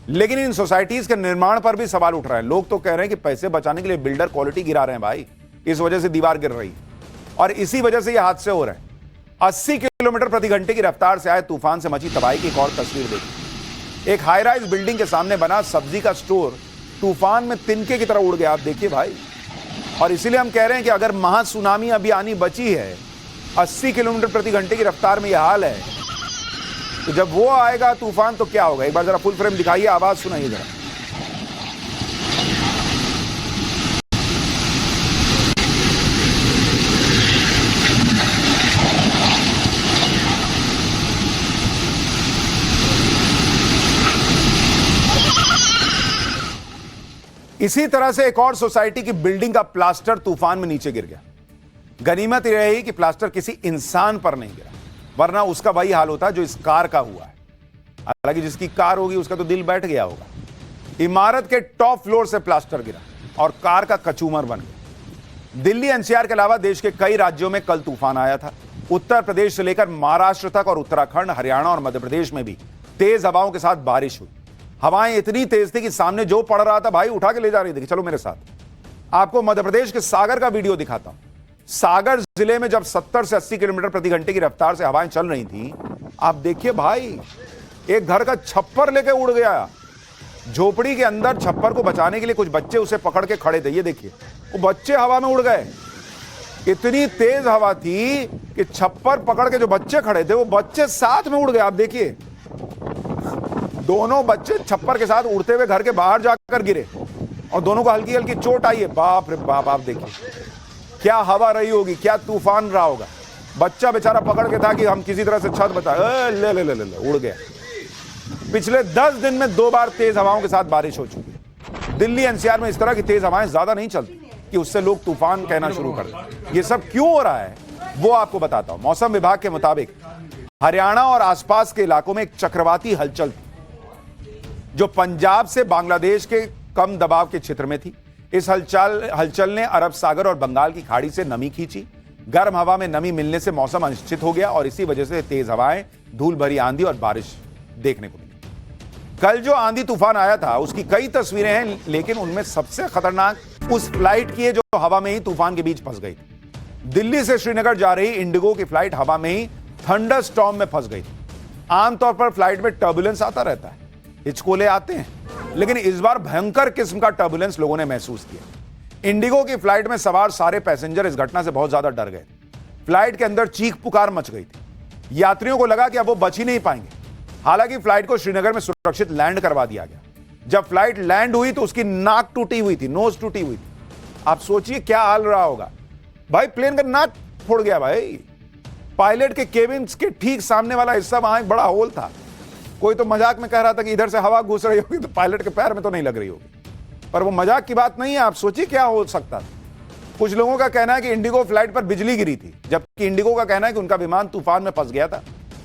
लेकिन इन सोसाइटीज के निर्माण पर भी सवाल उठ रहा है। लोग तो कह रहे हैं कि पैसे बचाने के लिए बिल्डर क्वालिटी गिरा रहे हैं भाई, इस वजह से दीवार गिर रही है और इसी वजह से यह हादसे हो रहे हैं। 80 किलोमीटर प्रति घंटे की रफ्तार से आए तूफान से मची तबाही की एक और तस्वीर देखिए। एक हाई राइज बिल्डिंग के सामने बना सब्जी का स्टोर तूफान में तिनके की तरह उड़ गया। आप देखिए भाई, और इसीलिए हम कह रहे हैं कि अगर महासुनामी अभी आनी बची है, 80 किलोमीटर प्रति घंटे की रफ्तार में यह हाल है, तो जब वो आएगा तूफान तो क्या होगा। एक बार जरा फुल फ्रेम दिखाइए, आवाज सुनाइए जरा। इसी तरह से एक और सोसाइटी की बिल्डिंग का प्लास्टर तूफान में नीचे गिर गया। गनीमत यह रही कि प्लास्टर किसी इंसान पर नहीं गिरा, वरना उसका वही हाल होता जो इस कार का हुआ है। हालांकि जिसकी कार होगी उसका तो दिल बैठ गया होगा। इमारत के टॉप फ्लोर से प्लास्टर गिरा और कार का कचूमर बन गया। दिल्ली एनसीआर के अलावा देश के कई राज्यों में कल तूफान आया था। उत्तर प्रदेश से लेकर महाराष्ट्र तक और उत्तराखंड, हरियाणा और मध्य प्रदेश में भी तेज हवाओं के साथ बारिश हुई। हवाएं इतनी तेज थी कि सामने जो पड़ रहा था भाई उठा के ले जा रही थी। चलो मेरे साथ आपको मध्य प्रदेश के सागर का वीडियो दिखाता हूं। सागर जिले में जब 70 से 80 किलोमीटर प्रति घंटे की रफ्तार से हवाएं चल रही थी, आप देखिए भाई, एक घर का छप्पर लेके उड़ गया। झोपड़ी के अंदर छप्पर को बचाने के लिए कुछ बच्चे उसे पकड़ के खड़े थे। ये देखिए, वो बच्चे हवा में उड़ गए। इतनी तेज हवा थी कि छप्पर पकड़ के जो बच्चे खड़े थे वो बच्चे साथ में उड़ गए। आप देखिए, दोनों बच्चे छप्पर के साथ उड़ते हुए घर के बाहर जाकर गिरे और दोनों को हल्की हल्की चोट आई है। बाप रे बाप, आप देखिए क्या हवा रही होगी, क्या तूफान रहा होगा। बच्चा बेचारा पकड़ के था कि हम किसी तरह से छत बचा, ले ले ले ले ले उड़ गया। पिछले 10 दिन में 2 बार तेज हवाओं के साथ बारिश हो चुकी है। दिल्ली एनसीआर में इस तरह की तेज हवाएं ज्यादा नहीं चलती कि उससे लोग तूफान कहना शुरू कर दें। ये सब क्यों हो रहा है वो आपको बताता हूं। मौसम विभाग के मुताबिक हरियाणा और आसपास के इलाकों में एक चक्रवाती हलचल थी जो पंजाब से बांग्लादेश के कम दबाव के क्षेत्र में थी। इस हलचल ने अरब सागर और बंगाल की खाड़ी से नमी खींची। गर्म हवा में नमी मिलने से मौसम अनिश्चित हो गया और इसी वजह से तेज हवाएं, धूल भरी आंधी और बारिश देखने को मिली। कल जो आंधी तूफान आया था उसकी कई तस्वीरें हैं, लेकिन उनमें सबसे खतरनाक उस फ्लाइट की है जो हवा में ही तूफान के बीच फंस गई थी। दिल्ली से श्रीनगर जा रही इंडिगो की फ्लाइट हवा में ही थंडर स्टॉर्म में फंस गई थी। आमतौर पर फ्लाइट में टर्बुलेंस आता रहता है, हिचकोले आते हैं, लेकिन इस बार भयंकर किस्म का टर्बुलेंस लोगों ने महसूस किया। इंडिगो की फ्लाइट में सवार सारे पैसेंजर इस घटना से बहुत ज्यादा डर गए। फ्लाइट के अंदर चीख पुकार मच गई थी। यात्रियों को लगा कि अब वो बच ही नहीं पाएंगे। हालांकि फ्लाइट को श्रीनगर में सुरक्षित लैंड करवा दिया गया। जब फ्लाइट लैंड हुई तो उसकी नाक टूटी हुई थी, नोज टूटी हुई थी। आप सोचिए क्या हाल रहा होगा भाई। प्लेन का नाक फोड़ गया भाई। पायलट के केबिन के ठीक सामने वाला हिस्सा, वहां एक बड़ा होल था। कोई तो मजाक में कह रहा था कि इधर से हवा घुस रही होगी तो पायलट के पैर में तो नहीं लग रही होगी, पर वो मजाक की बात नहीं है। आप सोचिए क्या हो सकता था। कुछ लोगों का कहना है कि इंडिगो फ्लाइट पर बिजली गिरी थी, जबकि इंडिगो का कहना है कि उनका विमान तूफान में फंस गया था।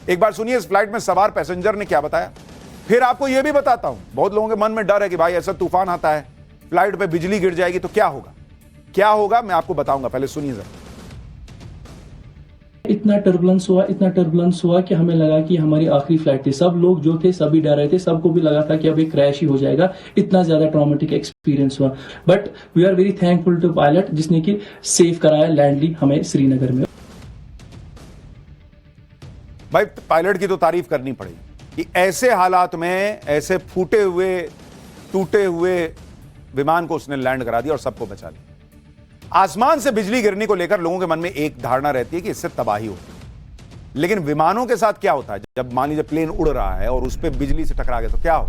एक बार सुनिए इस फ्लाइट में सवार पैसेंजर ने क्या बताया, फिर आपको यह भी बताता हूं। बहुत लोगों के मन में डर है कि भाई ऐसा तूफान आता है, फ्लाइट पे बिजली गिर जाएगी तो क्या होगा। क्या होगा मैं आपको बताऊंगा, पहले सुनिए जरा। इतना टर्बुलेंस हुआ कि हमें लगा कि हमारी आखिरी फ्लाइट थी। सब लोग जो थे सभी डर रहे थे, सबको भी लगा था कि अब ये क्रैश ही हो जाएगा। इतना ज्यादा ट्रॉमेटिक एक्सपीरियंस हुआ, but we are very thankful to pilot जिसने कि सेफ कराया लैंडली हमें श्रीनगर में। भाई पायलट की तो तारीफ करनी पड़ेगी कि ऐसे हालात में ऐसे फूटे हुए टूटे हुए विमान को उसने लैंड करा दिया और सबको बचा लिया। आसमान से बिजली गिरने को लेकर लोगों के मन में एक धारणा रहती है कि इससे तबाही होती है, लेकिन विमानों के साथ क्या होता है जब मान लीजिए प्लेन उड़ रहा है और उस पर बिजली से टकरा गया तो क्या हो।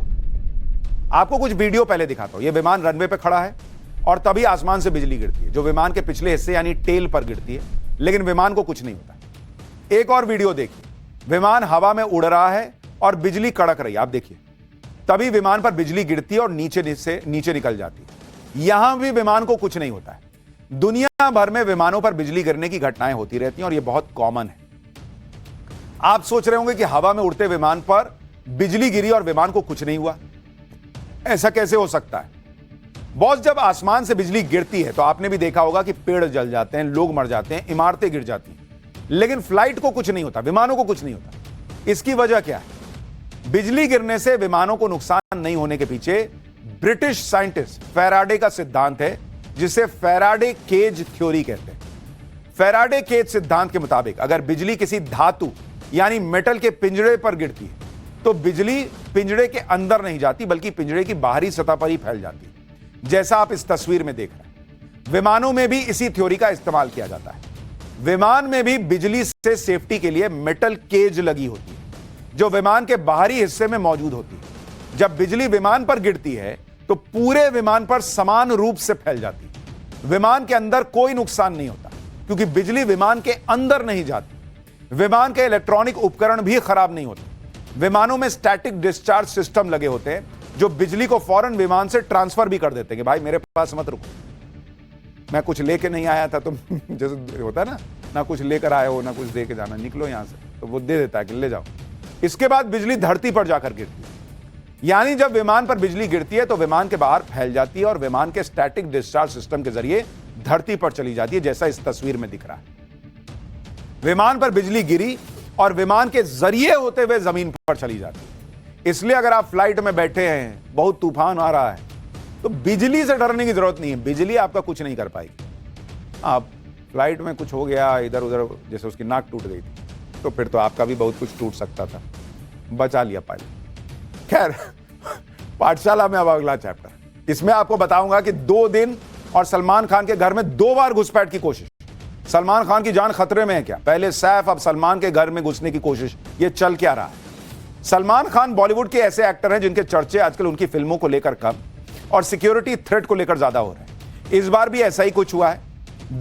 आपको कुछ वीडियो पहले दिखाता हूं। यह विमान रनवे पे खड़ा है और तभी आसमान से बिजली गिरती है जो विमान के पिछले हिस्से यानी टेल पर गिरती है, लेकिन विमान को कुछ नहीं होता। एक और वीडियो देखिए, विमान हवा में उड़ रहा है और बिजली कड़क रही है। आप देखिए, तभी विमान पर बिजली गिरती है और नीचे निकल जाती है। यहां भी विमान को कुछ नहीं होता है। दुनिया भर में विमानों पर बिजली गिरने की घटनाएं होती रहती हैं और यह बहुत कॉमन है। आप सोच रहे होंगे कि हवा में उड़ते विमान पर बिजली गिरी और विमान को कुछ नहीं हुआ, ऐसा कैसे हो सकता है। बॉस, जब आसमान से बिजली गिरती है तो आपने भी देखा होगा कि पेड़ जल जाते हैं, लोग मर जाते हैं, इमारतें गिर जाती हैं, लेकिन फ्लाइट को कुछ नहीं होता, विमानों को कुछ नहीं होता। इसकी वजह क्या है। बिजली गिरने से विमानों को नुकसान नहीं होने के पीछे ब्रिटिश साइंटिस्ट फैराडे का सिद्धांत है, जिसे फैराडे केज थ्योरी कहते हैं। फैराडे केज सिद्धांत के मुताबिक अगर बिजली किसी धातु यानी मेटल के पिंजरे पर गिरती है तो बिजली पिंजरे के अंदर नहीं जाती बल्कि पिंजरे की बाहरी सतह पर ही फैल जाती है, जैसा आप इस तस्वीर में देख रहे हैं। विमानों में भी इसी थ्योरी का इस्तेमाल किया जाता है। विमान में भी बिजली से सेफ्टी के लिए मेटल केज लगी होती है जो विमान के बाहरी हिस्से में मौजूद होती है। जब बिजली विमान पर गिरती है तो पूरे विमान पर समान रूप से फैल जाती है। विमान के अंदर कोई नुकसान नहीं होता क्योंकि बिजली विमान के अंदर नहीं जाती। विमान के इलेक्ट्रॉनिक उपकरण भी खराब नहीं होते। विमानों में स्टैटिक डिस्चार्ज सिस्टम लगे होते हैं जो बिजली को फौरन विमान से ट्रांसफर भी कर देते हैं कि भाई मेरे पास मत रुको, मैं कुछ लेके नहीं आया था, तुम जैसे होता है ना कुछ लेकर आए हो ना कुछ दे के जाना, निकलो यहां से, तो वो दे देता है कि ले जाओ। इसके बाद बिजली धरती पर जाकर गिरती है, यानी जब विमान पर बिजली गिरती है तो विमान के बाहर फैल जाती है और विमान के स्टैटिक डिस्चार्ज सिस्टम के जरिए धरती पर चली जाती है, जैसा इस तस्वीर में दिख रहा है। विमान पर बिजली गिरी और विमान के जरिए होते हुए जमीन पर चली जाती है। इसलिए अगर आप फ्लाइट में बैठे हैं, बहुत तूफान आ रहा है, तो बिजली से डरने की जरूरत नहीं है, बिजली आपका कुछ नहीं कर पाएगी। आप फ्लाइट में कुछ हो गया इधर उधर, जैसे उसकी नाक टूट गई थी, तो फिर तो आपका भी बहुत कुछ टूट सकता था, बचा लिया पायलट। खैर, पाठशाला में अब अगला चैप्टर, इसमें आपको बताऊंगा कि 2 दिन और सलमान खान के घर में 2 बार घुसपैठ की कोशिश। सलमान खान की जान खतरे में है क्या? पहले सैफ, अब सलमान के घर में घुसने की कोशिश, ये चल क्या रहा है? सलमान खान बॉलीवुड के ऐसे एक्टर हैं जिनके चर्चे आजकल उनकी फिल्मों को लेकर कम और सिक्योरिटी थ्रेट को लेकर ज्यादा हो रहे हैं। इस बार भी ऐसा ही कुछ हुआ है।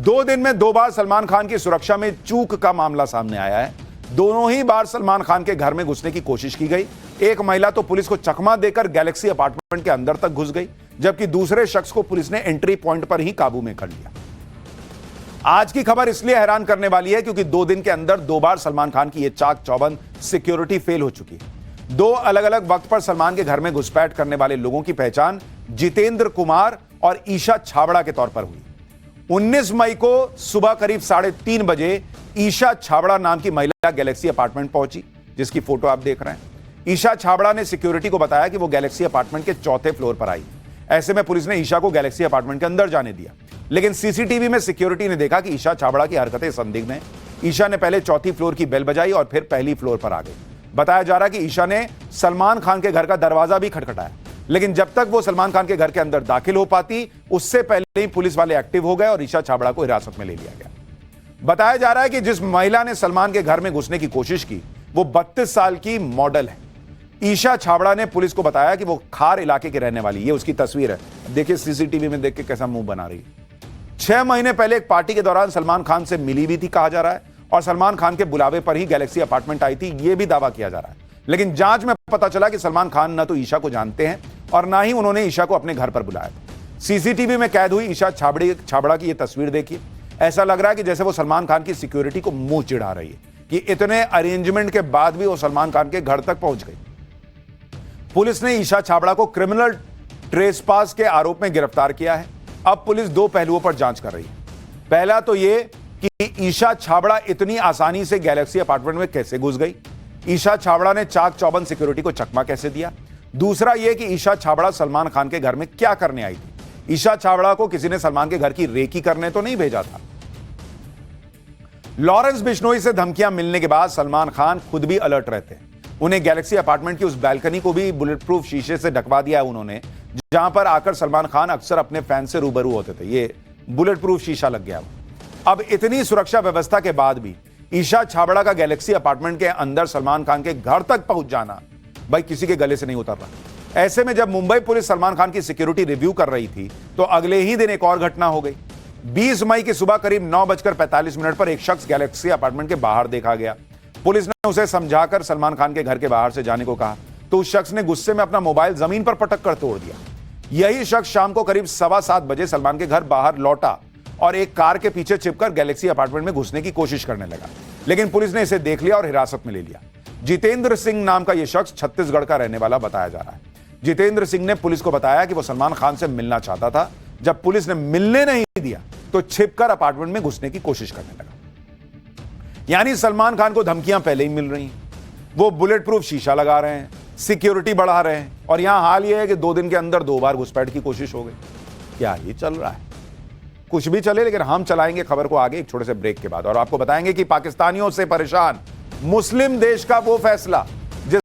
2 दिन में 2 बार सलमान खान की सुरक्षा में चूक का मामला सामने आया है। दोनों ही बार सलमान खान के घर में घुसने की कोशिश की गई। एक महिला तो पुलिस को चकमा देकर गैलेक्सी अपार्टमेंट के अंदर तक घुस गई, जबकि दूसरे शख्स को पुलिस ने एंट्री पॉइंट पर ही काबू में कर लिया। आज की खबर इसलिए हैरान करने वाली है क्योंकि 2 दिन के अंदर 2 बार सलमान खान की यह चाक चौबंद सिक्योरिटी फेल हो चुकी है। 2 अलग अलग वक्त पर सलमान के घर में घुसपैठ करने वाले लोगों की पहचान जितेंद्र कुमार और ईशा छाबड़ा के तौर पर हुई। 19 मई को सुबह करीब 3:30 बजे ईशा छाबड़ा नाम की महिला गैलेक्सी अपार्टमेंट पहुंची, जिसकी फोटो आप देख रहे हैं। ईशा छाबड़ा ने सिक्योरिटी को बताया कि वो गैलेक्सी अपार्टमेंट के 4थे फ्लोर पर आई। ऐसे में पुलिस ने ईशा को गैलेक्सी अपार्टमेंट के अंदर जाने दिया, लेकिन सीसीटीवी में सिक्योरिटी ने देखा कि ईशा छाबड़ा की हरकतें संदिग्ध हैं। ईशा ने पहले 4थी फ्लोर की बेल बजाई और फिर पहली फ्लोर पर आ गई। बताया जा रहा है कि ईशा ने सलमान खान के घर का दरवाजा भी खटखटाया, लेकिन जब तक वो सलमान खान के घर के अंदर दाखिल हो पाती, उससे पहले ही पुलिस वाले एक्टिव हो गए और ईशा छाबड़ा को हिरासत में ले लिया गया। बताया जा रहा है कि जिस महिला ने सलमान के घर में घुसने की कोशिश की वो 32 साल की मॉडल है। ईशा छाबड़ा ने पुलिस को बताया कि वो खार इलाके की रहने वाली, ये उसकी तस्वीर है, देखिए सीसीटीवी में देख के कैसा मुंह बना रही है। 6 महीने पहले एक पार्टी के दौरान सलमान खान से मिली भी थी कहा जा रहा है, और सलमान खान के बुलावे पर ही गैलेक्सी अपार्टमेंट आई थी, यह भी दावा किया जा रहा है। लेकिन जांच में पता चला कि सलमान खान न तो ईशा को जानते हैं और ना ही उन्होंने ईशा को अपने घर पर बुलाया। सीसीटीवी में कैद हुई ईशा छाबड़ा की यह तस्वीर देखिए, ऐसा लग रहा है कि जैसे वो सलमान खान की सिक्योरिटी को मुंह चिढ़ा रही है कि इतने अरेंजमेंट के बाद भी वो सलमान खान के घर तक पहुंच गई। पुलिस ने ईशा छाबड़ा को क्रिमिनल ट्रेसपास के आरोप में गिरफ्तार किया है। अब पुलिस 2 पहलुओं पर जांच कर रही है। पहला तो यह कि ईशा छाबड़ा इतनी आसानी से गैलेक्सी अपार्टमेंट में कैसे घुस गई, ईशा छाबड़ा ने चाक चौबंद सिक्योरिटी को चकमा कैसे दिया। दूसरा यह कि ईशा छाबड़ा सलमान खान के घर में क्या करने आई थी। ईशा छाबड़ा को किसी ने सलमान के घर की रेकी करने तो नहीं भेजा था। लॉरेंस बिश्नोई से धमकियां मिलने के बाद सलमान खान खुद भी अलर्ट रहते हैं। उन्हें गैलेक्सी अपार्टमेंट की उस बैल्कनी को भी बुलेट प्रूफ शीशे से ढकवा दिया है उन्होंने, जहां पर आकर सलमान खान अक्सर अपने फैन से रूबरू होते थे। ये बुलेट प्रूफ शीशा लग गया। अब इतनी सुरक्षा व्यवस्था के बाद भी ईशा छाबड़ा का गैलेक्सी अपार्टमेंट के अंदर सलमान खान के घर तक पहुंच जाना भाई किसी के गले से नहीं उतर रहा। ऐसे में जब मुंबई पुलिस सलमान खान की सिक्योरिटी रिव्यू कर रही थी तो अगले ही दिन एक और घटना हो गई। 20 मई की सुबह करीब 9:45 पर एक शख्स गैलेक्सी अपार्टमेंट के बाहर देखा गया। पुलिस ने उसे समझाकर सलमान खान के घर के बाहर से जाने को कहा तो उस शख्स ने गुस्से में अपना मोबाइल जमीन पर पटक कर तोड़ दिया। यही शख्स शाम को करीब 7:15 बजे सलमान के घर बाहर लौटा और एक कार के पीछे छिपकर गैलेक्सी अपार्टमेंट में घुसने की कोशिश करने लगा, लेकिन पुलिस ने इसे देख लिया और हिरासत में ले लिया। जितेंद्र सिंह नाम का यह शख्स छत्तीसगढ़ का रहने वाला बताया जा रहा है। जितेंद्र सिंह ने पुलिस को बताया कि वो सलमान खान से मिलना चाहता था। जब पुलिस ने मिलने नहीं दिया तो छिपकर अपार्टमेंट में घुसने की कोशिश करने लगा। यानी सलमान खान को धमकियां पहले ही मिल रही हैं, वो बुलेट प्रूफ शीशा लगा रहे हैं, सिक्योरिटी बढ़ा रहे हैं, और यहां हाल यह है कि 2 दिन के अंदर 2 बार घुसपैठ की कोशिश हो गई। क्या ये चल रहा है? कुछ भी चले, लेकिन हम चलाएंगे खबर को आगे एक छोटे से ब्रेक के बाद और आपको बताएंगे कि पाकिस्तानियों से परेशान मुस्लिम देश का वो फैसला